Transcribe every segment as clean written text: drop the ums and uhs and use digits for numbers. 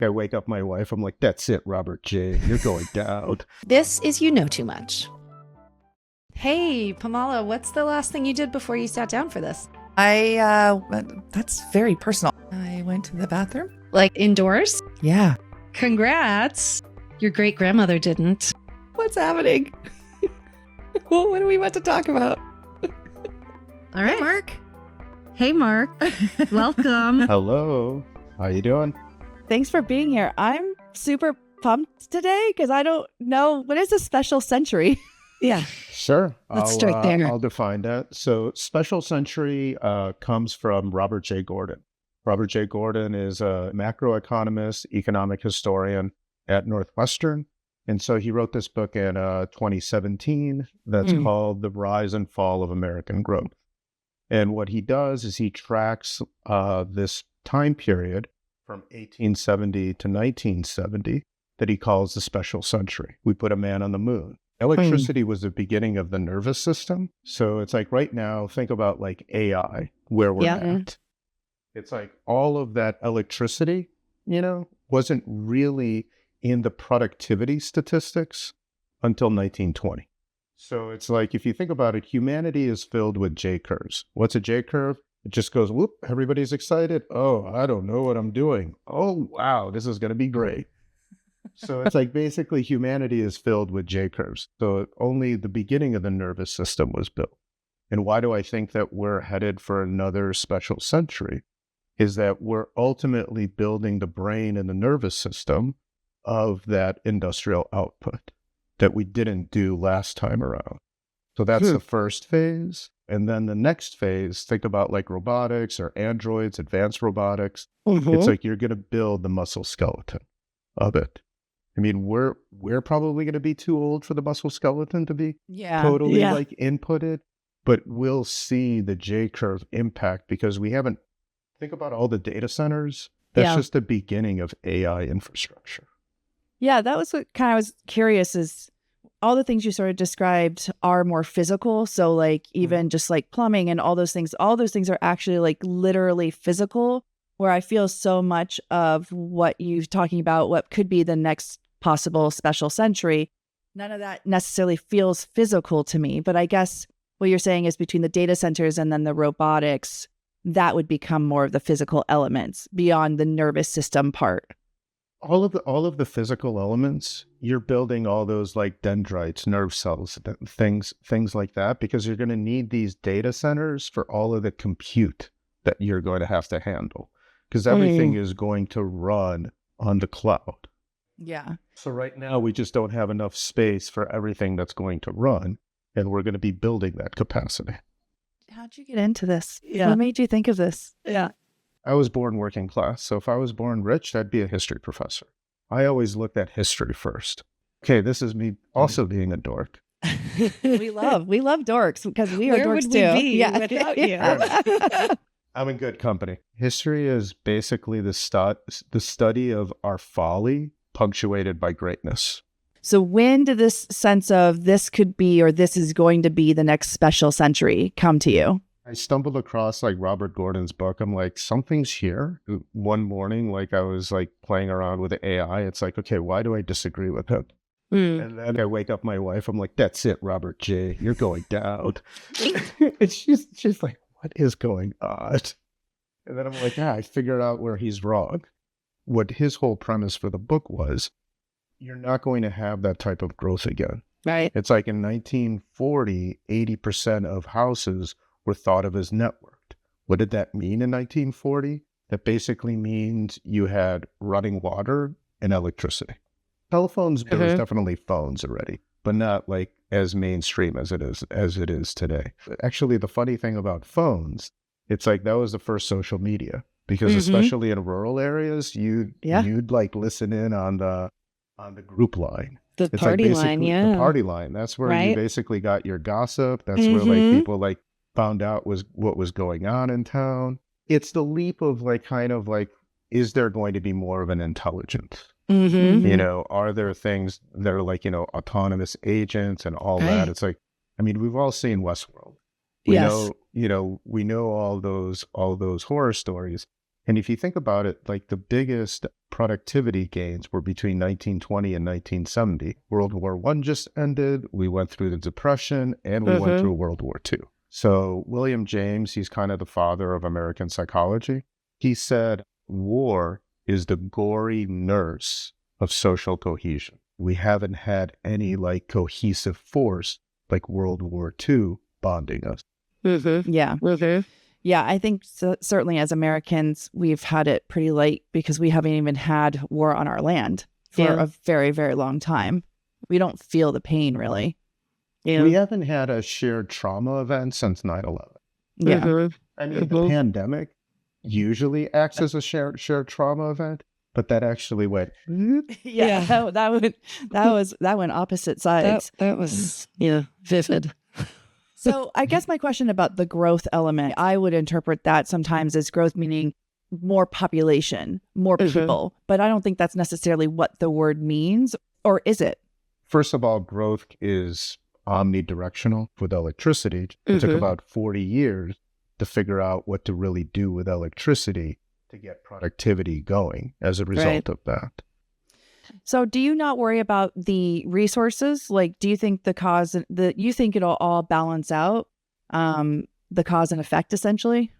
I wake up my wife. I'm like, that's it, Robert J. You're going down. This is You Know Too Much. Hey, Pamala, what's the last thing you did before you sat down for this? That's very personal. I went to the bathroom. Like indoors? Yeah. Congrats. Your great grandmother didn't. What's happening? Well, what do we want to talk about? All right. Hey, Mark. Hey, Mark. Welcome. Hello. How you doing? Thanks for being here. I'm super pumped today because I don't know. What is a special century? Yeah. Sure. Let's start there. I'll define that. So special century comes from Robert J. Gordon. Robert J. Gordon is a macroeconomist, economic historian at Northwestern. And so he wrote this book in 2017 that's called The Rise and Fall of American Growth. And what he does is he tracks this time period from 1870 to 1970 that he calls the special century. We put a man on the moon. Electricity was the beginning of the nervous system. So it's like right now, think about like AI, where we're at. It's like all of that electricity, wasn't really in the productivity statistics until 1920. So it's like, if you think about it, humanity is filled with J curves. What's a J curve? It just goes, whoop, everybody's excited. Oh, I don't know what I'm doing. Oh, wow, this is going to be great. So it's like basically humanity is filled with J curves. So only the beginning of the nervous system was built. And why do I think that we're headed for another special century? Is that we're ultimately building the brain and the nervous system of that industrial output that we didn't do last time around. So that's the first phase. And then the next phase, think about like robotics or androids, advanced robotics. It's like you're going to build the muscle skeleton of it. I mean, we're probably going to be too old for the muscle skeleton to be totally like inputted, but we'll see the J curve impact because we haven't, think about all the data centers. That's just the beginning of AI infrastructure. Yeah, that was what kind of I was curious is all the things you sort of described are more physical. So like even just like plumbing and all those things are actually like literally physical, where I feel so much of what you're talking about, what could be the next possible special century. None of that necessarily feels physical to me. But I guess what you're saying is between the data centers and then the robotics, that would become more of the physical elements beyond the nervous system part. All of the physical elements, you're building all those like dendrites, nerve cells, things like that, because you're going to need these data centers for all of the compute that you're going to have to handle, because everything is going to run on the cloud. Yeah. So right now we just don't have enough space for everything that's going to run, and we're going to be building that capacity. How'd you get into this? Yeah. What made you think of this? Yeah. I was born working class, so if I was born rich, I'd be a history professor. I always looked at history first. Okay, this is me also being a dork. We love dorks because we are Where dorks would too. we be without you? I'm in good company. History is basically the study of our folly punctuated by greatness. So when did this sense of this could be or this is going to be the next special century come to you? I stumbled across like Robert Gordon's book. I'm like, something's here. One morning, like I was like playing around with the AI. It's like, okay, why do I disagree with him? And then I wake up my wife. I'm like, that's it, Robert J. You're going down. And she's like, what is going on? And then I'm like, I figured out where he's wrong. What his whole premise for the book was, you're not going to have that type of growth again. Right. It's like in 1940, 80% of houses were thought of as networked. What did that mean in 1940? That basically means you had running water and electricity. Telephones, there was definitely phones already, but not like as mainstream as it is today. Actually, the funny thing about phones, it's like that was the first social media, because especially in rural areas, you'd like listen in on the group line. The party line, The party line. That's where you basically got your gossip. That's where like people like found out what was going on in town. It's the leap of like kind of like, is there going to be more of an intelligence? Are there things that are like, autonomous agents and all that? It's like, I mean, we've all seen Westworld. We know all those horror stories. And if you think about it, like the biggest productivity gains were between 1920 and 1970. World War I just ended. We went through the Depression and we went through World War II. So William James, he's kind of the father of American psychology. He said, war is the gory nurse of social cohesion. We haven't had any like cohesive force like World War II bonding us. Yeah. Yeah, I think certainly as Americans, we've had it pretty light because we haven't even had war on our land for a very, very long time. We don't feel the pain, really. Yeah. We haven't had a shared trauma event since 9/11. Yeah. I mean, the pandemic usually acts as a shared trauma event, but that actually went. Yeah. That went opposite sides. That was vivid. So I guess my question about the growth element, I would interpret that sometimes as growth meaning more population, more people, but I don't think that's necessarily what the word means, or is it? First of all, growth is omnidirectional with electricity. It took about 40 years to figure out what to really do with electricity to get productivity going as a result of that. So do you not worry about the resources? Like, do you think you think it'll all balance out, the cause and effect essentially?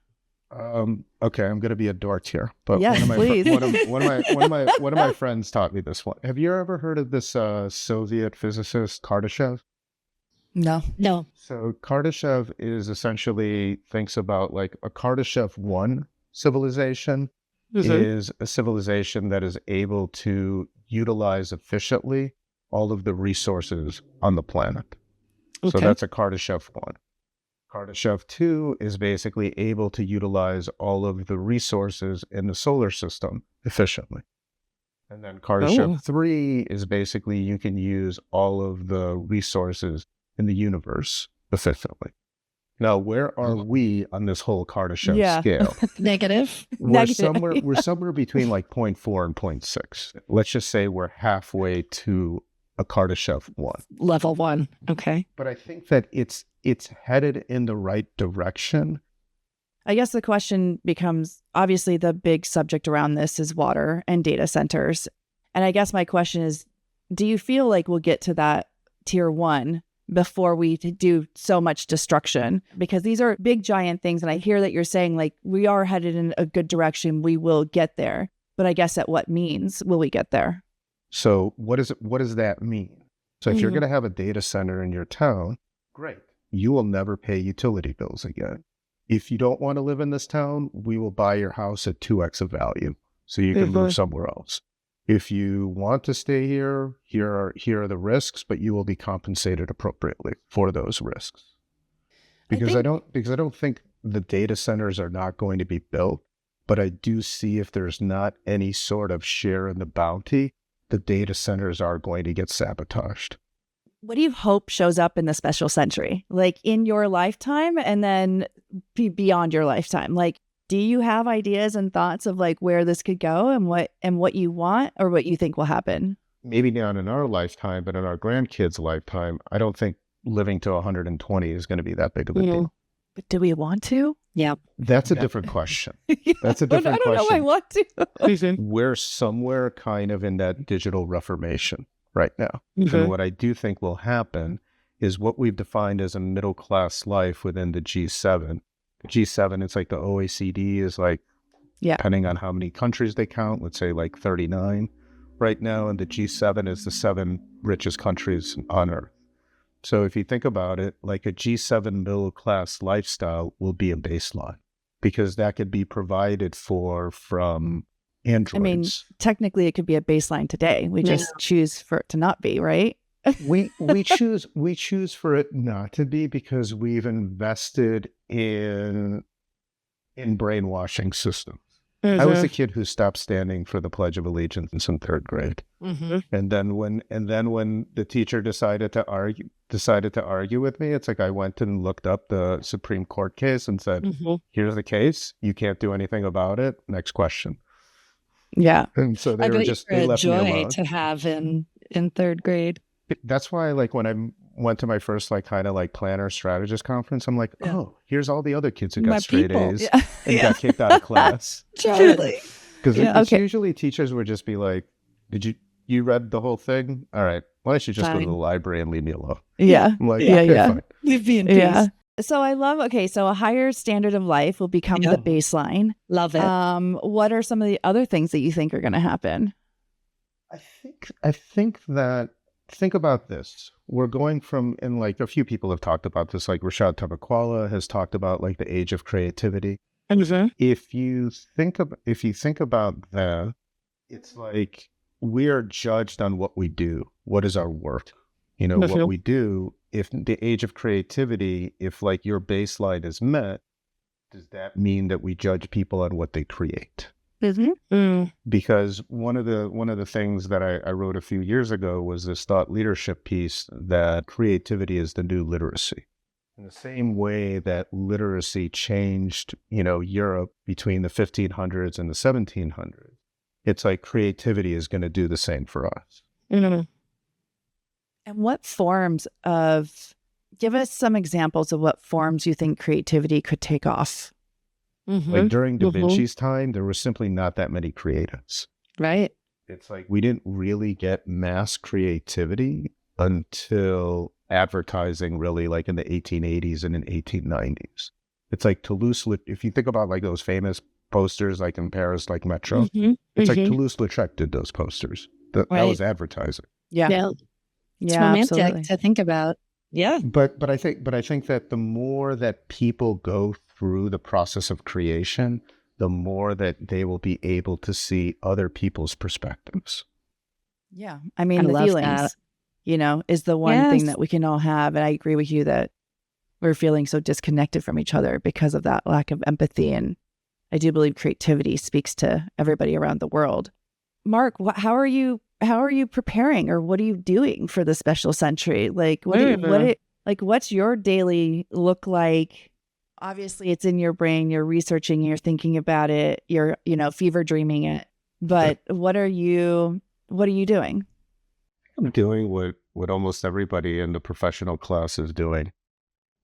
Okay, I'm going to be a dork here, but yes, please. one of my friends taught me this one. Have you ever heard of this Soviet physicist Kardashev? No. So Kardashev thinks about like a Kardashev 1 civilization is a civilization that is able to utilize efficiently all of the resources on the planet. So that's a Kardashev 1. Kardashev 2 is basically able to utilize all of the resources in the solar system efficiently. And then Kardashev 3 is basically you can use all of the resources in the universe efficiently. Now, where are we on this whole Kardashev scale? Negative. We're somewhere between like 0.4 and 0.6. Let's just say we're halfway to a Kardashev 1. Level 1. Okay. But I think that it's headed in the right direction. I guess the question becomes, obviously the big subject around this is water and data centers. And I guess my question is, do you feel like we'll get to that tier 1 before we do so much destruction? Because these are big, giant things. And I hear that you're saying like, we are headed in a good direction. We will get there. But I guess at what means will we get there? So what does that mean? So if you're going to have a data center in your town, great. You will never pay utility bills again. If you don't want to live in this town, we will buy your house at 2x of value so you can move somewhere else. If you want to stay here, here are the risks, but you will be compensated appropriately for those risks. Because I don't think the data centers are not going to be built, but I do see if there's not any sort of share in the bounty, the data centers are going to get sabotaged. What do you hope shows up in the special century, like in your lifetime and then beyond your lifetime? Like, do you have ideas and thoughts of like where this could go and what you want or what you think will happen? Maybe not in our lifetime, but in our grandkids' lifetime, I don't think living to 120 is going to be that big of a deal. But do we want to? Yeah. That's a different question. That's a different question. I don't know I want to. We're somewhere kind of in that digital reformation right now. And what I do think will happen is what we've defined as a middle-class life within the G7. The G7, it's like the OECD is like, depending on how many countries they count, let's say like 39 right now. And the G7 is the 7 richest countries on Earth. So if you think about it, like a G7 middle-class lifestyle will be a baseline because that could be provided from androids. I mean, technically it could be a baseline today. We just choose for it to not be, right? we choose for it not to be because we've invested in brainwashing systems. I was the kid who stopped standing for the Pledge of Allegiance in 3rd grade. And then when the teacher decided to argue with me, it's like I went and looked up the Supreme Court case and said, here's the case. You can't do anything about it. Next question. Yeah. And so they left me alone. To have in 3rd grade. That's why, like when went to my first like kind of like planner strategist conference, I'm like, Yeah. oh, here's all the other kids who My got straight people. A's Yeah. and got kicked out of class. Totally. Because Yeah. it's Okay. usually teachers would just be like, you read the whole thing? All right, why don't you just go to Fine. the library and leave me alone? Yeah. I'm like, Yeah, okay, yeah. fine. Leave me in peace. Yeah. So I love, okay, so a higher standard of life will become Yeah. the baseline. Love it. What are some of the other things that you think are going to happen? I think that, think about this. We're going from, and like a few people have talked about this, like Rashad Tabakwala has talked about like the age of creativity. Mhm. If you think about that, it's like we are judged on what we do. What is our work? You know, what Mhm. we do. If the age of creativity, if like your baseline is met, does that mean that we judge people on what they create? Mm. Because one of the things that I wrote a few years ago was this thought leadership piece that creativity is the new literacy. In the same way that literacy changed, you know, Europe between the 1500s and the 1700s, it's like creativity is going to do the same for us. Mm. And what forms of, give us some examples of what forms you think creativity could take off. Mhm. Like during Da Mhm. Vinci's time, there were simply not that many creatives. Right. It's like we didn't really get mass creativity until advertising, really, like in the 1880s and in 1890s. It's like if you think about like those famous posters like in Paris, like Metro, Mhm. it's like Mhm. Toulouse-Lautrec did those posters. That Right. was advertising. Yeah. Yeah. It's Yeah, romantic absolutely. to think about. Yeah. But I think that the more that people go through the process of creation, the more that they will be able to see other people's perspectives. Yeah. I mean, I the love feelings, that. you know, is the one thing Yes. that we can all have. And I agree with you that we're feeling so disconnected from each other because of that lack of empathy. And I do believe creativity speaks to everybody around the world. Mark, how are you preparing, or what are you doing for the special century? Like, what's your daily look like? Obviously, it's in your brain. You're researching. You're thinking about it. You're, fever dreaming it. But what are you doing? I'm doing what almost everybody in the professional class is doing.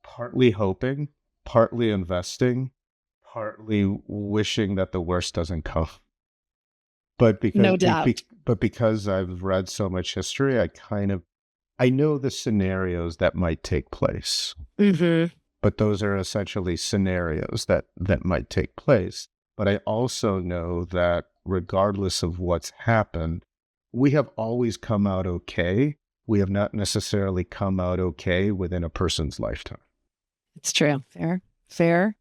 Partly hoping, partly investing, partly wishing that the worst doesn't come. But No doubt. because I've read so much history, I know the scenarios that might take place. Mhm. But those are essentially scenarios that might take place. But I also know that regardless of what's happened, we have always come out okay. We have not necessarily come out okay within a person's lifetime. It's true. Fair.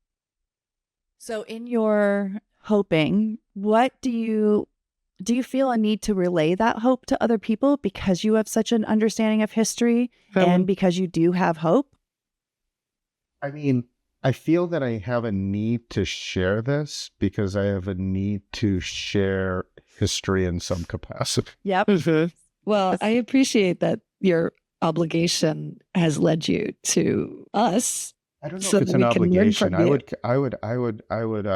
So in your hoping, what do you feel a need to relay that hope to other people because you have such an understanding of history and because you do have hope? I mean, I feel that I have a need to share this because I have a need to share history in some capacity. Yep. Mhm. Well, I appreciate that your obligation has led you to us. I don't know So if it's that an we can learn obligation. from you. I would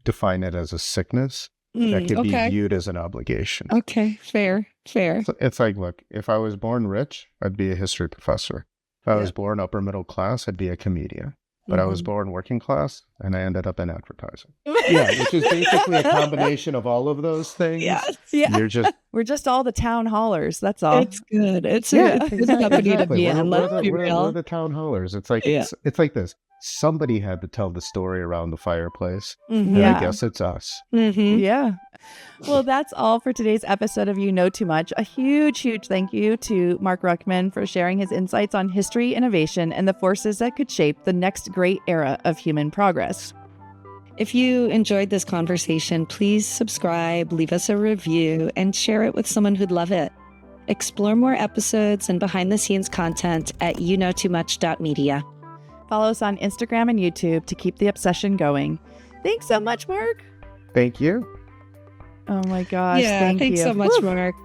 define it as a sickness that could be Okay. viewed as an obligation. Okay. Fair. So it's like, look, if I was born rich, I'd be a history professor. If I was Yep. born upper middle class, I'd be a comedian. But I was born working class, and I ended up in advertising. Yeah, which is basically a combination of all of those things. Yes. Yeah. You're just We're just all the town haulers. That's all. It's good. It's Yeah, a good company to be in. Let's be We're real. the town haulers. It's like Yeah. it's like this. Somebody had to tell the story around the fireplace, Mhm. and Yeah. I guess it's us. Mhm. Yeah. Well, that's all for today's episode of You Know Too Much. A huge, huge thank you to Mark Rukman for sharing his insights on history, innovation, and the forces that could shape the next great era of human progress. If you enjoyed this conversation, please subscribe, leave us a review, and share it with someone who'd love it. Explore more episodes and behind-the-scenes content at youknowtoomuch.media. Follow us on Instagram and YouTube to keep the obsession going. Thanks so much, Mark. Thank you. Oh my gosh. Yeah, thanks thanks so much, Woo. Mark.